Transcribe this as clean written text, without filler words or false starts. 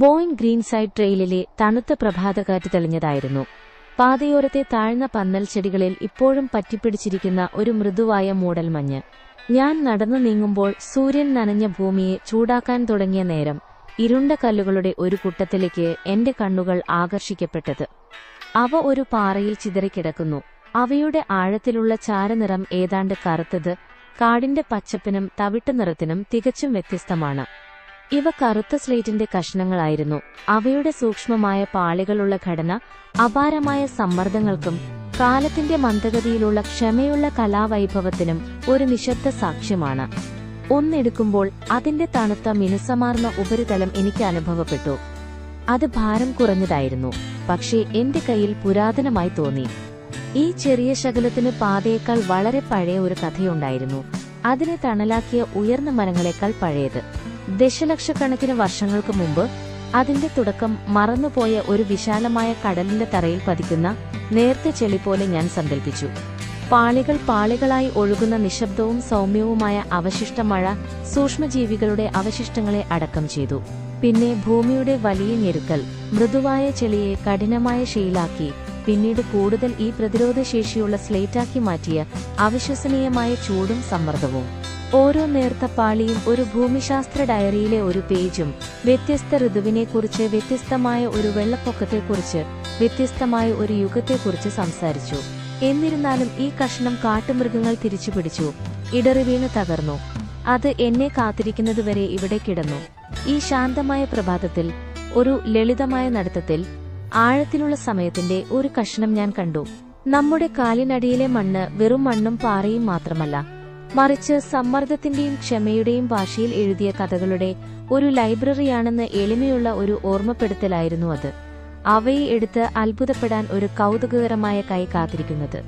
Boeing ഗ്രീൻസൈഡ് ട്രെയിലിലെ തണുത്ത പ്രഭാതകാറ്റ് തെളിഞ്ഞതായിരുന്നു. പാതയോരത്തെ താഴ്ന്ന പന്നൽ ചെടികളിൽ ഇപ്പോഴും പറ്റിപ്പിടിച്ചിരിക്കുന്ന ഒരു മൃദുവായ മൂടൽമഞ്ഞ്. ഞാൻ നടന്നു നീങ്ങുമ്പോൾ സൂര്യൻ നനഞ്ഞ ഭൂമിയെ ചൂടാക്കാൻ തുടങ്ങിയ നേരം ഇരുണ്ട കല്ലുകളുടെ ഒരു കൂട്ടത്തിലേക്ക് എന്റെ കണ്ണുകൾ ആകർഷിക്കപ്പെട്ടത്. അവ ഒരു പാറയിൽ ചിതറിക്കിടക്കുന്നു. അവയുടെ ആഴത്തിലുള്ള ചാരനിറം ഏതാണ്ട് കറുത്തത്, കാടിന്റെ പച്ചപ്പിനും തവിട്ടു നിറത്തിനും തികച്ചും വ്യത്യസ്തമാണ്. ഇവ കറുത്ത സ്ലേറ്റിന്റെ കഷ്ണങ്ങളായിരുന്നു. അവയുടെ സൂക്ഷ്മമായ പാളികളുള്ള ഘടന അപാരമായ സമ്മർദ്ദങ്ങൾക്കും കാലത്തിന്റെ മന്ദഗതിയിലുള്ള ക്ഷമയുള്ള കലാവൈഭവത്തിനും ഒരു നിശബ്ദ സാക്ഷ്യമാണ്. ഒന്നെടുക്കുമ്പോൾ അതിന്റെ തണുത്ത മിനുസമാർന്ന ഉപരിതലം എനിക്ക് അനുഭവപ്പെട്ടു. അത് ഭാരം കുറഞ്ഞതായിരുന്നു, പക്ഷേ എന്റെ കയ്യിൽ പുരാതനമായി തോന്നി. ഈ ചെറിയ ശകലത്തിന് പാതയേക്കാൾ വളരെ പഴയ ഒരു കഥയുണ്ടായിരുന്നു. അതിനെ തണലാക്കിയ ഉയർന്ന മരങ്ങളെക്കാൾ പഴയത്. ദശലക്ഷക്കണക്കിന് വർഷങ്ങൾക്ക് മുമ്പ് അതിന്റെ തുടക്കം മറന്നുപോയ ഒരു വിശാലമായ കടലിന്റെ തറയിൽ പതിക്കുന്ന നേർത്ത ചെളി പോലെ ഞാൻ സങ്കൽപ്പിച്ചു. പാളികൾ പാളികളായി ഒഴുകുന്ന നിശബ്ദവും സൗമ്യവുമായ അവശിഷ്ടമഴ സൂക്ഷ്മജീവികളുടെ അവശിഷ്ടങ്ങളെ അടക്കം ചെയ്തു. പിന്നെ ഭൂമിയുടെ വലിയ ഞെരുക്കൽ മൃദുവായ ചെളിയെ കഠിനമായ ഷെയിലാക്കി, പിന്നീട് കൂടുതൽ ഈ പ്രതിരോധശേഷിയുള്ള സ്ലേറ്റാക്കി മാറ്റിയ അവിശ്വസനീയമായ ചൂടും സമ്മർദ്ദവും. ഓരോ നേർത്ത പാളിയും ഒരു ഭൂമിശാസ്ത്ര ഡയറിയിലെ ഒരു പേജും. വ്യത്യസ്ത ഋതുവിനെക്കുറിച്ച്, വ്യത്യസ്തമായ ഒരു വെള്ളപ്പൊക്കത്തെക്കുറിച്ച്, വ്യത്യസ്തമായ ഒരു യുഗത്തെക്കുറിച്ച് സംസാരിച്ചു. എന്നിരുന്നാലും ഈ കഷ്ണം കാട്ടുമൃഗങ്ങൾ തിരിച്ചുപിടിച്ചു, ഇടറിവീണ് തകർന്നു. അത് എന്നെ കാത്തിരിക്കുന്നതുവരെ ഇവിടെ കിടന്നു. ഈ ശാന്തമായ പ്രഭാതത്തിൽ, ഒരു ലളിതമായ നടത്തത്തിൽ, ആഴത്തിലുള്ള സമയത്തിന്റെ ഒരു കഷ്ണം ഞാൻ കണ്ടു. നമ്മുടെ കാലിനടിയിലെ മണ്ണ് വെറും മണ്ണും പാറയും മാത്രമല്ല, മറിച്ച് സമ്മർദ്ദത്തിന്റെയും ക്ഷമയുടെയും ഭാഷയിൽ എഴുതിയ കഥകളുടെ ഒരു ലൈബ്രറിയാണെന്ന് എളിമയുള്ള ഒരു ഓർമ്മപ്പെടുത്തലായിരുന്നു അത്. അവയെ എടുത്ത് അത്ഭുതപ്പെടാൻ ഒരു കൗതുകകരമായ കൈ കാത്തിരിക്കുന്നത്.